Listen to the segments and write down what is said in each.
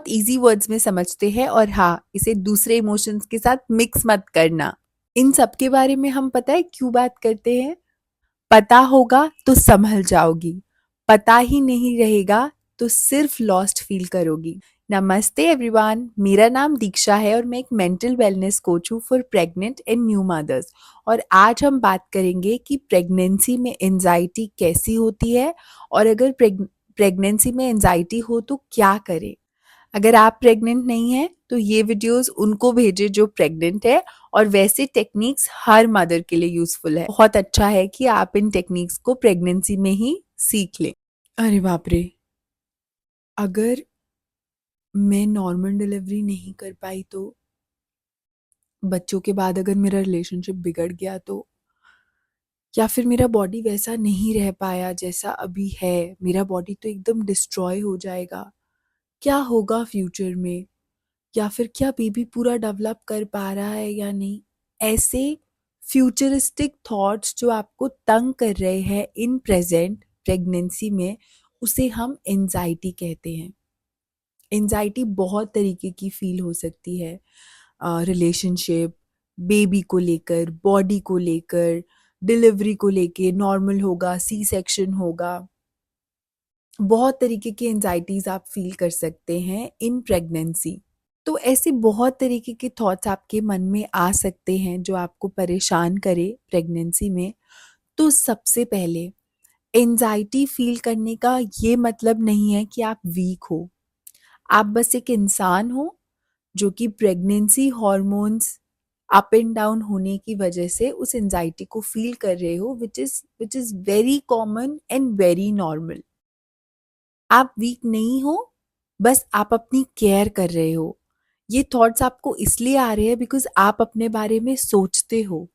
बहुत easy words में समझते हैं और हाँ, इसे दूसरे इमोशंस के साथ मिक्स मत करना। इन सब के बारे में हम पता है क्यों बात करते हैं? पता होगा तो संभल जाओगी, पता ही नहीं रहेगा तो सिर्फ लॉस्ट फील करोगी। नमस्ते एवरीवन, मेरा नाम दीक्षा है और मैं एक मेंटल वेलनेस कोच हूँ for pregnant and new mothers. और आज हम बात करेंगे कि प्रेगनेंसी में एंजाइटी कैसी होती है और अगर प्रेगनेंसी में एंजाइटी हो तो क्या करें। अगर आप प्रेग्नेंट नहीं हैं तो ये वीडियोस उनको भेजें जो प्रेग्नेंट है, और वैसे टेक्निक्स हर मदर के लिए यूजफुल है। बहुत अच्छा है कि आप इन टेक्निक्स को प्रेगनेंसी में ही सीख लें। अरे बाप रे, अगर मैं नॉर्मल डिलीवरी नहीं कर पाई तो बच्चों के बाद अगर मेरा रिलेशनशिप बिगड़ गया तो, या फिर मेरा बॉडी वैसा नहीं रह पाया जैसा अभी है, मेरा बॉडी तो एकदम डिस्ट्रॉय हो जाएगा, क्या होगा फ्यूचर में, या फिर क्या बेबी पूरा डेवलप कर पा रहा है या नहीं। ऐसे फ्यूचरिस्टिक थॉट्स जो आपको तंग कर रहे हैं इन प्रेजेंट प्रेगनेंसी में, उसे हम एंजाइटी कहते हैं। एंजाइटी बहुत तरीके की फील हो सकती है, रिलेशनशिप, बेबी को लेकर, बॉडी को लेकर, डिलीवरी को लेके, नॉर्मल होगा, सी सेक्शन होगा, बहुत तरीके की एंजाइटीज आप फील कर सकते हैं इन प्रेगनेंसी। तो ऐसे बहुत तरीके के थॉट्स आपके मन में आ सकते हैं जो आपको परेशान करे प्रेगनेंसी में। तो सबसे पहले, एंजाइटी फील करने का ये मतलब नहीं है कि आप वीक हो। आप बस एक इंसान हो जो कि pregnancy hormones up and down होने की वजह से उस एंजाइटी को फील कर रहे हो, which is very common and very normal. आप वीक नहीं हो, बस आप अपनी केयर कर रहे हो। ये थॉट्स आपको इसलिए आ रहे हैं बिकॉज आप अपने बारे में सोचते हो।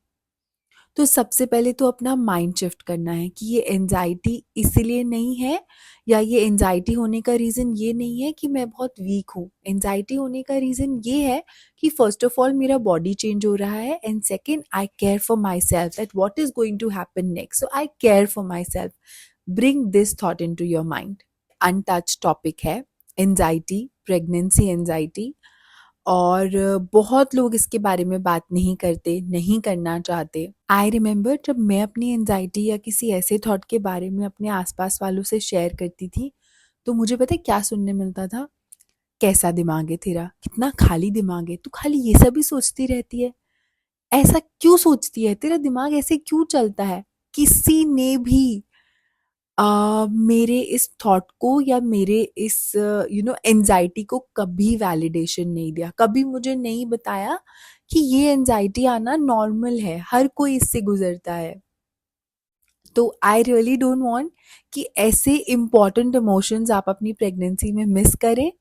तो सबसे पहले तो अपना माइंड शिफ्ट करना है कि ये एंजाइटी इसीलिए नहीं है, या ये एंजाइटी होने का रीज़न ये नहीं है कि मैं बहुत वीक हूँ। एंजाइटी होने का रीज़न ये है कि फर्स्ट ऑफ ऑल मेरा बॉडी चेंज हो रहा है, and second I care for myself that what is going to happen next, so I care for myself. Bring this thought into your mind. Untouched topic है anxiety, pregnancy anxiety, और बहुत लोग इसके बारे में बात नहीं करते, नहीं करना चाहते। आई रिमेंबर जब मैं अपनी एंजाइटी या किसी ऐसे थॉट के बारे में अपने आसपास वालों से शेयर करती थी, तो मुझे पता है क्या सुनने मिलता था? कैसा दिमाग है तेरा, कितना खाली दिमाग है, तू खाली ये सब ही सोचती रहती है, ऐसा क्यों सोचती है, तेरा दिमाग ऐसे क्यों चलता है। किसी ने भी मेरे इस थॉट को या मेरे इस एंजाइटी को कभी वैलिडेशन नहीं दिया, कभी मुझे नहीं बताया कि ये एंजाइटी आना नॉर्मल है, हर कोई इससे गुजरता है। तो आई रियली डोंट वांट कि ऐसे इम्पॉर्टेंट इमोशंस आप अपनी प्रेगनेंसी में मिस करें,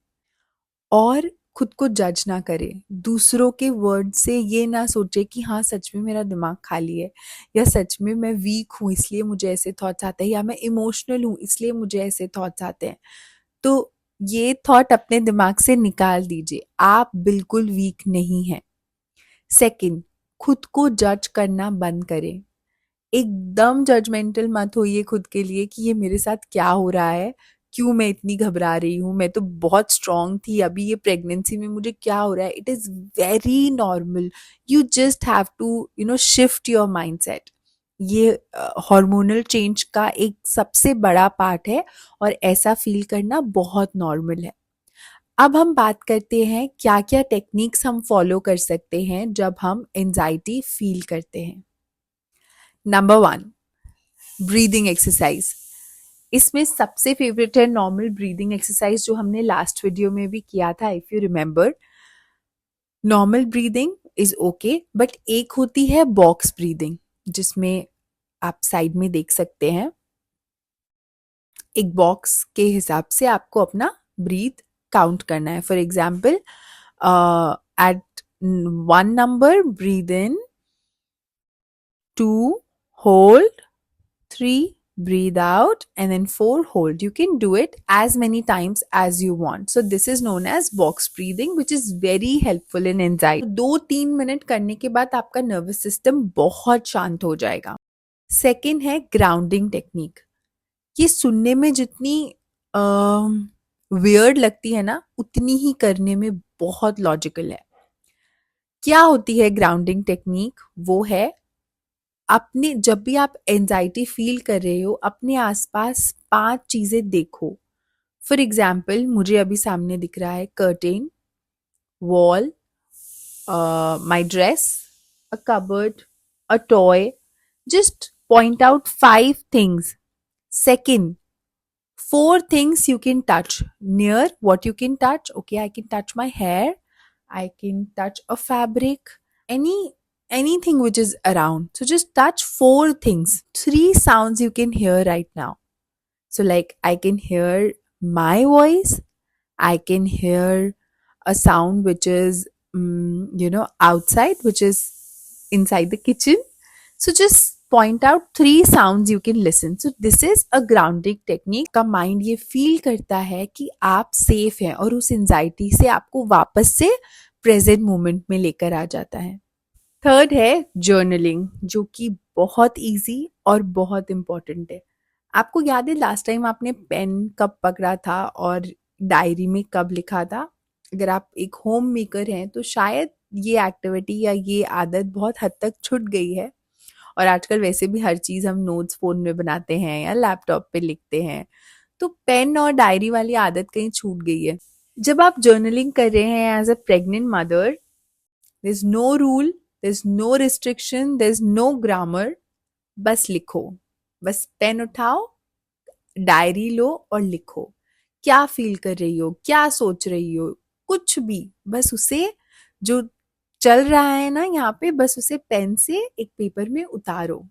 और खुद को जज ना करें। दूसरों के वर्ड से ये ना सोचे कि हाँ सच में मेरा दिमाग खाली है, या सच में मैं वीक हूँ इसलिए मुझे ऐसे थॉट्स आते हैं, या मैं इमोशनल हूँ इसलिए मुझे ऐसे थॉट्स आते हैं। तो ये थॉट अपने दिमाग से निकाल दीजिए, आप बिल्कुल वीक नहीं हैं। सेकंड, खुद को जज करना बंद करें। एकदम जजमेंटल मत होइए खुद के लिए कि ये मेरे साथ क्या हो रहा है, क्यों मैं इतनी घबरा रही हूँ, मैं तो बहुत स्ट्रांग थी, अभी ये प्रेगनेंसी में मुझे क्या हो रहा है। It is very normal. You just have to shift your mindset. ये हार्मोनल चेंज का एक सबसे बड़ा पार्ट है, और ऐसा फील करना बहुत नॉर्मल है। अब हम बात करते हैं क्या क्या टेक्निक्स हम फॉलो कर सकते हैं जब हम एंजाइटी फील करते हैं। Number one, breathing exercise. इसमें सबसे फेवरेट है नॉर्मल ब्रीदिंग एक्सरसाइज, जो हमने लास्ट वीडियो में भी किया था, if you remember. Normal breathing is okay, but एक होती है बॉक्स ब्रीदिंग, जिसमें आप साइड में देख सकते हैं, एक बॉक्स के हिसाब से आपको अपना ब्रीथ काउंट करना है। For example, at 1 number breathe in, 2 hold, 3 breathe out, and then 4 hold. You can do it as many times as you want. So this is known as box breathing, which is very helpful in anxiety. 2-3 minute करने के बाद आपका nervous system बहुत शांत हो जाएगा। Second है grounding technique. ये सुनने में जितनी वियर्ड लगती है ना, उतनी ही करने में बहुत लॉजिकल है। क्या होती है ग्राउंडिंग टेक्निक? वो है अपने, जब भी आप एंजाइटी फील कर रहे हो, अपने आसपास 5 चीजें देखो। फॉर एग्जाम्पल, मुझे अभी सामने दिख रहा है curtain, wall, my dress, a cupboard, a toy. Just point out 5 things. Second, 4 things you can touch. Near, what you can touch? Okay, I can touch my hair. I can touch a fabric. Any anything which is around. So just touch 4 things. 3 sounds you can hear right now. So like I can hear my voice. I can hear a sound which is, outside, which is inside the kitchen. So just point out 3 sounds you can listen. So this is a grounding technique. का mind ये feel करता है कि आप safe हैं और उस anxiety से आपको वापस से प्रेजेंट मोमेंट में लेकर आ जाता है। थर्ड है जर्नलिंग, जो कि बहुत इजी और बहुत इम्पोर्टेंट है। आपको याद है लास्ट टाइम आपने पेन कब पकड़ा था और डायरी में कब लिखा था? अगर आप एक होम मेकर हैं तो शायद ये एक्टिविटी या ये आदत बहुत हद तक छूट गई है। और आजकल वैसे भी हर चीज़ हम नोट्स फ़ोन में बनाते हैं या लैपटॉप पे लिखते हैं, तो पेन और डायरी वाली आदत कहीं छूट गई है। जब आप जर्नलिंग कर रहे हैं as a pregnant mother, there is no rule, there is no restriction, there is no grammar. बस लिखो, बस पेन उठाओ, डायरी लो और लिखो। क्या फील कर रही हो, क्या सोच रही हो, कुछ भी, बस उसे, जो चल रहा है ना यहाँ पे, बस उसे पेन से एक पेपर में उतारो।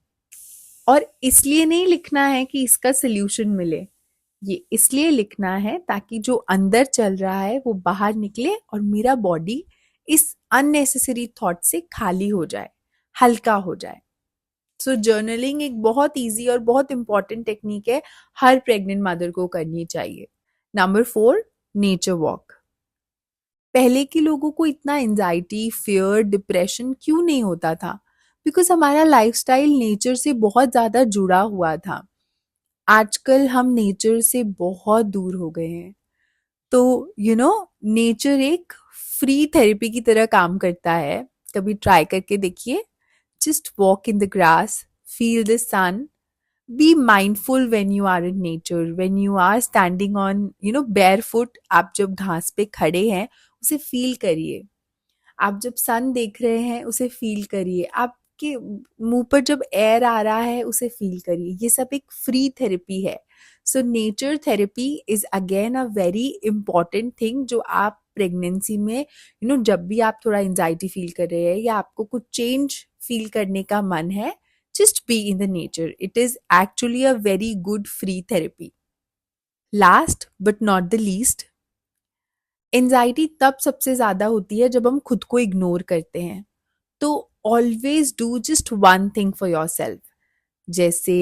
और इसलिए नहीं लिखना है कि इसका सोल्यूशन मिले, ये इसलिए लिखना है ताकि जो अंदर चल रहा है वो बाहर निकले और मेरा बॉडी इस अननेसेसरी थॉट से खाली हो जाए, हल्का हो जाए। सो जर्नलिंग एक बहुत इजी और बहुत इंपॉर्टेंट टेक्निक है, हर प्रेग्नेंट मदर को करनी चाहिए। Number 4, nature walk. पहले के लोगों को इतना एंजाइटी, फियर, डिप्रेशन क्यों नहीं होता था? बिकॉज हमारा लाइफस्टाइल नेचर से बहुत ज़्यादा जुड़ा हुआ था। आजकल हम नेचर से बहुत दूर हो गए हैं। तो नेचर एक फ्री थेरेपी की तरह काम करता है। कभी ट्राई करके देखिए। Just walk in the grass, feel the sun, be mindful when you are in nature, when you are standing on barefoot। आप जब घास पे खड़े हैं उसे फील करिए, आप जब सन देख रहे हैं उसे फील करिए, आपके मुंह पर जब एयर आ रहा है उसे फील करिए। ये सब एक फ्री थेरेपी है। So nature therapy is again a very important thing, जो आप प्रेगनेंसी में जब भी आप थोड़ा एंजाइटी फील कर रहे हैं या आपको कुछ चेंज फील करने का मन है, just be in the nature. It is actually a very good free therapy. Last but not the least, anxiety तब सबसे ज़्यादा होती है जब हम खुद को इग्नोर करते हैं। तो always do just one thing for your self. जैसे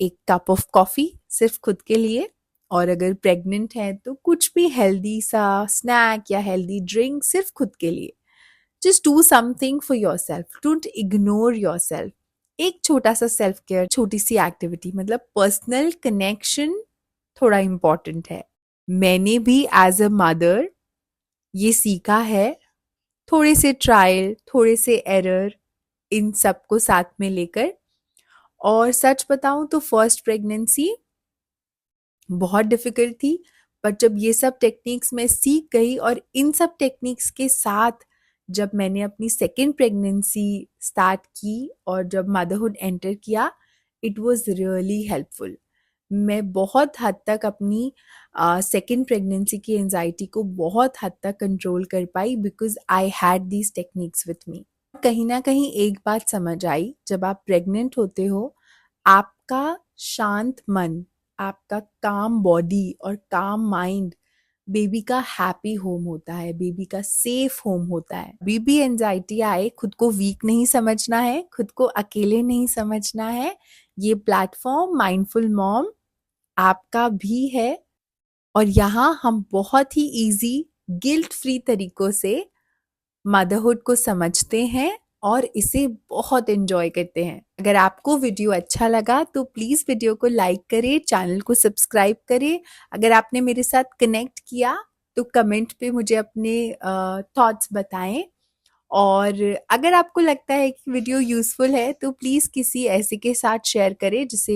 एक कप ऑफ कॉफ़ी सिर्फ खुद के लिए, और अगर प्रेग्नेंट है तो कुछ भी हेल्दी सा स्नैक या हेल्दी ड्रिंक सिर्फ खुद के लिए। Just do something for your self, don't ignore your self. एक छोटा सा सेल्फ केयर, छोटी सी एक्टिविटी, मतलब पर्सनल कनेक्शन थोड़ा इम्पॉर्टेंट है। मैंने भी एज अ मदर ये सीखा है, थोड़े से ट्रायल, थोड़े से एरर, इन सबको साथ में लेकर। और सच बताऊं तो फर्स्ट प्रेगनेंसी बहुत डिफिकल्ट थी, बट जब ये सब टेक्निक्स मैं सीख गई और इन सब टेक्निक्स के साथ जब मैंने अपनी सेकेंड प्रेगनेंसी स्टार्ट की और जब मदरहुड एंटर किया, इट वाज रियली हेल्पफुल। मैं बहुत हद तक अपनी सेकेंड प्रेगनेंसी की एंजाइटी को बहुत हद तक कंट्रोल कर पाई, because I had these techniques with me. कहीं ना कहीं एक बात समझ आई, जब आप प्रेग्नेंट होते हो, आपका शांत मन, आपका काम बॉडी और काम माइंड बेबी का हैप्पी होम होता है, बेबी का सेफ होम होता है। बेबी एंजाइटी आए, खुद को वीक नहीं समझना है, खुद को अकेले नहीं समझना है। ये प्लेटफॉर्म माइंडफुल मॉम आपका भी है, और यहाँ हम बहुत ही इजी गिल्ट फ्री तरीकों से मदरहुड को समझते हैं और इसे बहुत एंजॉय करते हैं। अगर आपको वीडियो अच्छा लगा तो प्लीज़ वीडियो को लाइक करें, चैनल को सब्सक्राइब करें। अगर आपने मेरे साथ कनेक्ट किया तो कमेंट पे मुझे अपने थॉट्स बताएं। और अगर आपको लगता है कि वीडियो यूज़फुल है तो प्लीज़ किसी ऐसे के साथ शेयर करें जिसे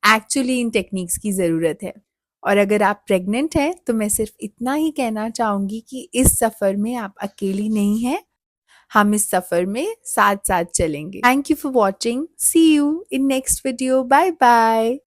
एक्चुअली इन टेक्निक्स की ज़रूरत है। और अगर आप प्रेग्नेंट हैं तो मैं सिर्फ इतना ही कहना चाहूँगी कि इस सफ़र में आप अकेली नहीं हैं, हम इस सफ़र में साथ-साथ चलेंगे। Thank you for watching. See you in next video. Bye bye.